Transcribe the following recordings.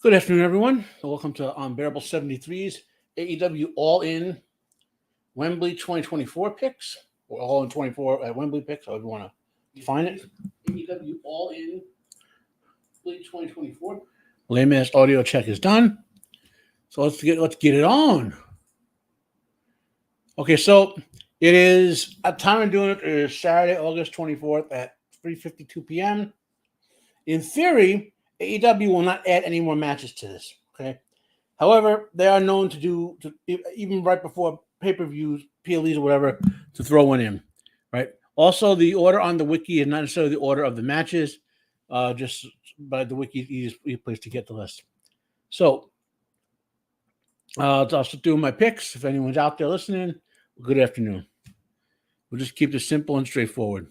Good afternoon, everyone. Welcome to Unbearable 73's AEW All In Wembley 2024 picks, or All In 24 at Wembley picks, however you want to define it. AEW All In Wembley 2024. Layman's audio check is done, so let's get it on. Okay, so it is at time of doing it is Saturday, August 24th at 3:52 p.m. In theory, AEW will not add any more matches to this. Okay. However, they are known to even right before pay-per-views, PLEs, or whatever, to throw one in. Right. Also, the order on the wiki is not necessarily the order of the matches, just by the wiki, easiest place to get the list. So, I'll also do my picks. If anyone's out there listening, good afternoon. We'll just keep this simple and straightforward.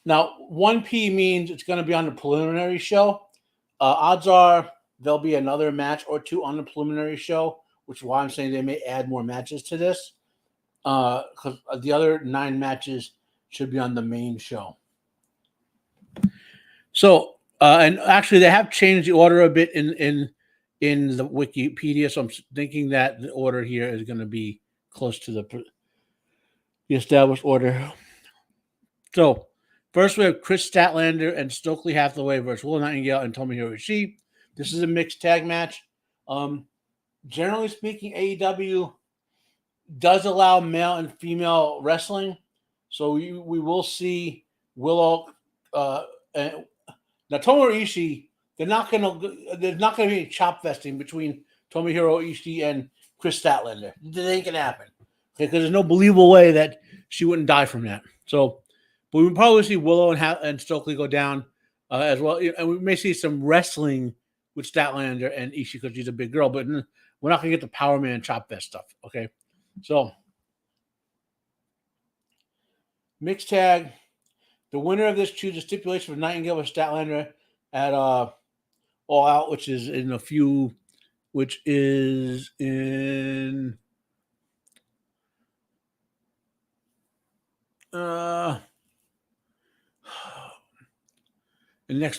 Now, 1P means it's going to be on the preliminary show. Odds are there'll be another match or two on the preliminary show, which is why I'm saying they may add more matches to this, because the other 9 matches should be on the main show. So, and actually, they have changed the order a bit in the Wikipedia, so I'm thinking that the order here is going to be close to the established order. So, first, we have Chris Statlander and Stokely Hathaway versus Will Nightingale and Tomohiro Ishii. This is a mixed tag match. Generally speaking, AEW does allow male and female wrestling, so we will see Willow. Now, Tomohiro Ishii, there's not going to be any chop vesting between Tomohiro Ishii and Chris Statlander. It ain't going to happen, because there's no believable way that she wouldn't die from that. So. But we will probably see Willow and Stokely go down as well. And we may see some wrestling with Statlander and Ishii because she's a big girl. But we're not going to get the Power Man chop vest stuff. Okay. So, mixed tag. The winner of this chooses stipulation for Nightingale with Statlander at All Out, which is in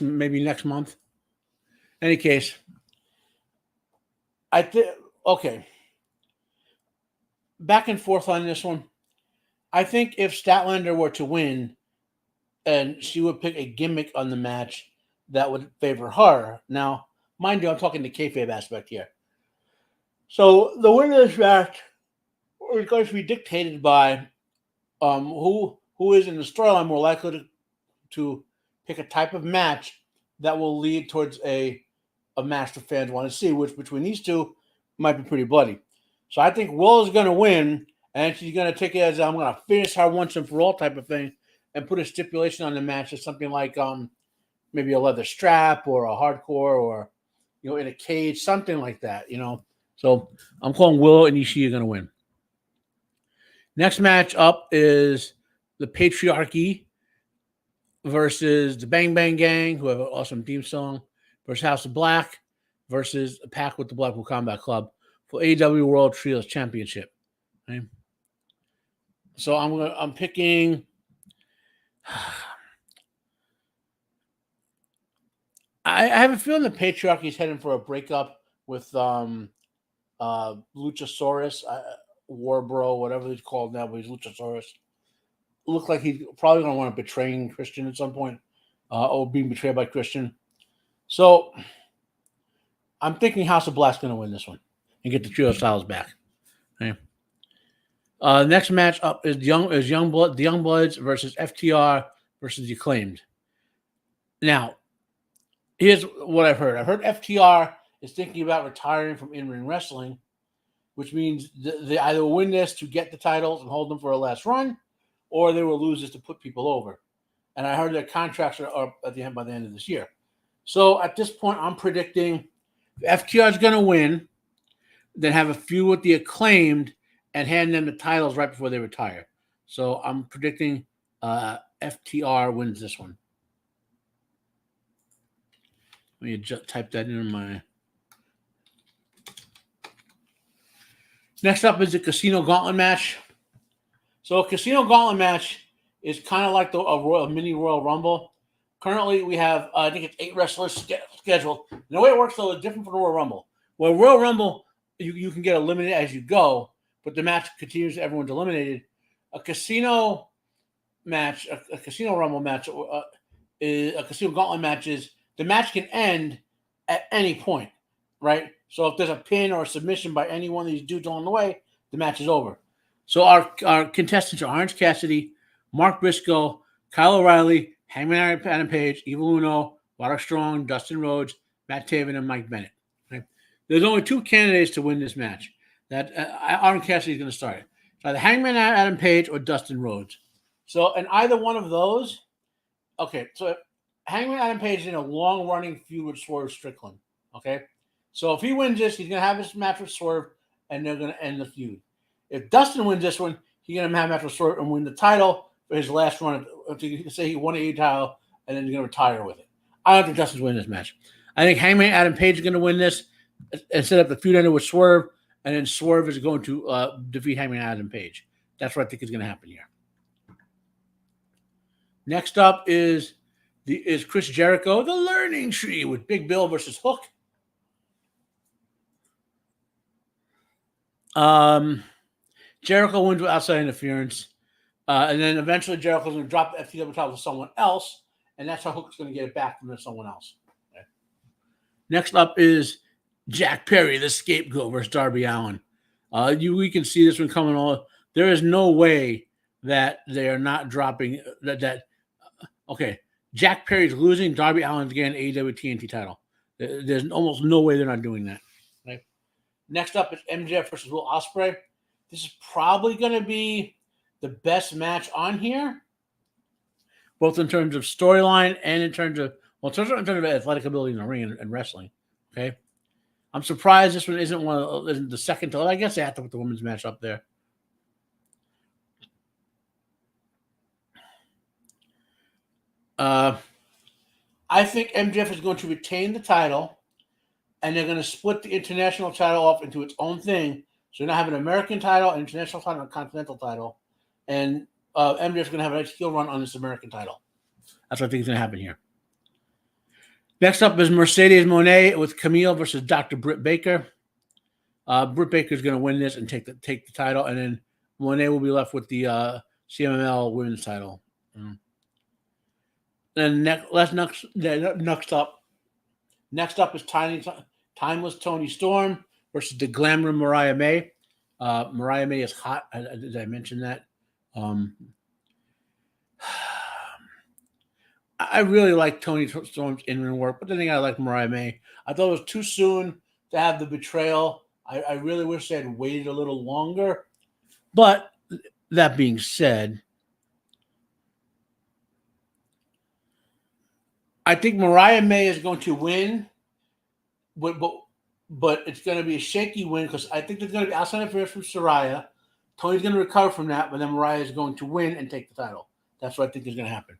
maybe next month. In any case, I think okay. Back and forth on this one. I think if Statlander were to win, and she would pick a gimmick on the match that would favor her. Now, mind you, I'm talking the kayfabe aspect here. So the winner of this match is going to be dictated by who is in the storyline more likely to pick a type of match that will lead towards a match the fans want to see, which between these two might be pretty bloody. So I think Will is going to win, and she's going to take it as I'm going to finish her once and for all type of thing, and put a stipulation on the match as something like maybe a leather strap or a hardcore or in a cage, something like that. So I'm calling Willow and Ishii are going to win. Next match up is the Patriarchy versus the Bang Bang Gang, who have an awesome theme song, versus House of Black, versus a pack with the Blackpool Combat Club for AEW World Trios Championship. Okay? So I'm picking. I have a feeling the Patriarchy is heading for a breakup with Luchasaurus, Warbro, whatever he's called now, but he's Luchasaurus. Look like he's probably going to want to betray Christian at some point, or being betrayed by Christian. So I'm thinking House of Black's going to win this one and get the trio styles back. Okay. Next match up is the Young Bloods versus FTR versus the Acclaimed. Now, here's what I've heard. I've heard FTR is thinking about retiring from in-ring wrestling, which means they either win this to get the titles and hold them for a last run, or they will lose this to put people over. And I heard their contracts are up by the end of this year. So at this point, I'm predicting FTR is going to win, then have a feud with the Acclaimed, and hand them the titles right before they retire. So I'm predicting FTR wins this one. Let me just type that in my. Next up is the Casino Gauntlet match. So a Casino Gauntlet match is kind of like a mini Royal Rumble. Currently, we have, I think it's 8 wrestlers scheduled. And the way it works, though, is different from the Royal Rumble. Well, Royal Rumble, you can get eliminated as you go, but the match continues. Everyone's eliminated. A casino match, a casino Rumble match, is a casino gauntlet match is the match can end at any point, right? So if there's a pin or a submission by any one of these dudes along the way, the match is over. So our contestants are Orange Cassidy, Mark Briscoe, Kyle O'Reilly, Hangman Adam Page, Evil Uno, Roderick Strong, Dustin Rhodes, Matt Taven, and Mike Bennett. Right? There's only 2 candidates to win this match. That Orange Cassidy is going to start it. It's either Hangman Adam Page or Dustin Rhodes. So, and either one of those, okay, so Hangman Adam Page is in a long-running feud with Swerve Strickland, okay? So if he wins this, he's going to have his match with Swerve, and they're going to end the feud. If Dustin wins this one, he's going to have a match with Swerve and win the title for his last run. To say he won the title, and then he's going to retire with it. I don't think Dustin's winning this match. I think Hangman Adam Page is going to win this and set up the feud ended with Swerve, and then Swerve is going to defeat Hangman Adam Page. That's what I think is going to happen here. Next up is Chris Jericho, the Learning Tree, with Big Bill versus Hook. Jericho wins with outside interference. And then eventually Jericho's going to drop the FTW title to someone else, and that's how Hook's going to get it back from someone else. Okay. Next up is Jack Perry, the Scapegoat, versus Darby Allin. We can see this one coming on. There is no way that they are not dropping that. Okay, Jack Perry's losing. Darby Allin's getting AEW TNT title. There's almost no way they're not doing that. Right? Next up is MJF versus Will Ospreay. This is probably going to be the best match on here, both in terms of storyline and in terms of athletic ability in the ring and wrestling. Okay, I'm surprised this one isn't the second to. I guess they have to put the women's match up there. I think MJF is going to retain the title, and they're going to split the international title off into its own thing. So you're going to have an American title, an international title, and a continental title. And MJF is going to have a nice heel run on this American title. That's what I think is going to happen here. Next up is Mercedes Moné with Camille versus Dr. Britt Baker. Britt Baker is going to win this and take the title, and then Moné will be left with the CMLL women's title. Then next up is Timeless Tony Storm versus the Glamour Mariah May. Mariah May is hot. Did I mention that? I really like Tony Storm's in-ring work, but then again, I like Mariah May. I thought it was too soon to have the betrayal. I really wish they had waited a little longer. But that being said, I think Mariah May is going to win, but it's going to be a shaky win because I think there's going to be outside interference from Saraya. Tony's going to recover from that, but then Mariah is going to win and take the title. That's what I think is going to happen.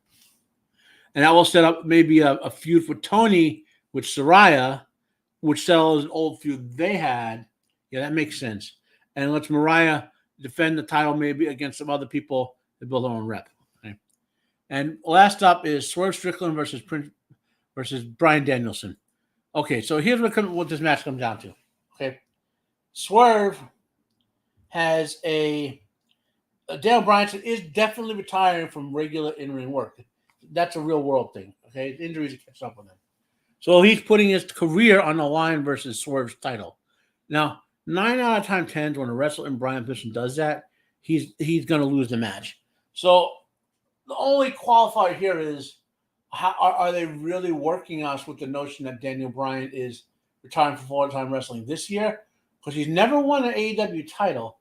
And that will set up maybe a feud for Tony with Saraya, which settles an old feud they had. Yeah, that makes sense. And lets Mariah defend the title maybe against some other people that build their own rep. Okay? And last up is Swerve Strickland versus Bryan Danielson. Okay, so here's what this match comes down to. Okay, Swerve has Daniel Bryan is definitely retiring from regular in-ring work. That's a real world thing. Okay, injuries catch up with him. So he's putting his career on the line versus Swerve's title. Now, 9 out of 10 times when a wrestler in Bryan position does that, he's going to lose the match. So the only qualifier here is, are they really working us with the notion that Daniel Bryan is retiring from full-time wrestling this year? Because he's never won an AEW title.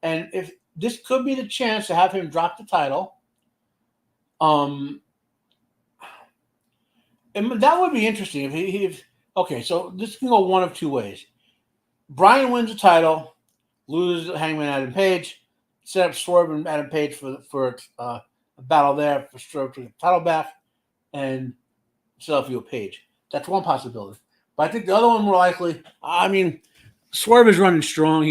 And if this could be the chance to have him drop the title, and that would be interesting. Okay, so this can go one of two ways. Bryan wins the title, loses Hangman Adam Page, set up Swerve and Adam Page for a battle there for Swerve to get the title back, and set up Page. That's one possibility. But I think the other one more likely, Swerve is running strong.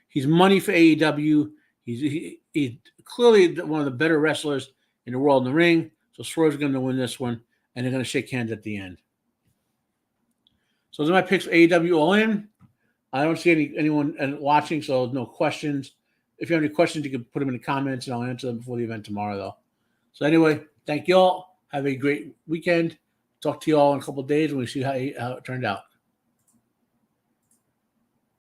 He's money for AEW. He's clearly one of the better wrestlers in the world in the ring. So Swerve's going to win this one, and they're going to shake hands at the end. So those are my picks for AEW All In. I don't see anyone watching, so no questions. If you have any questions, you can put them in the comments, and I'll answer them before the event tomorrow, though. So anyway, thank you all. Have a great weekend. Talk to you all in a couple of days when we see how it turned out.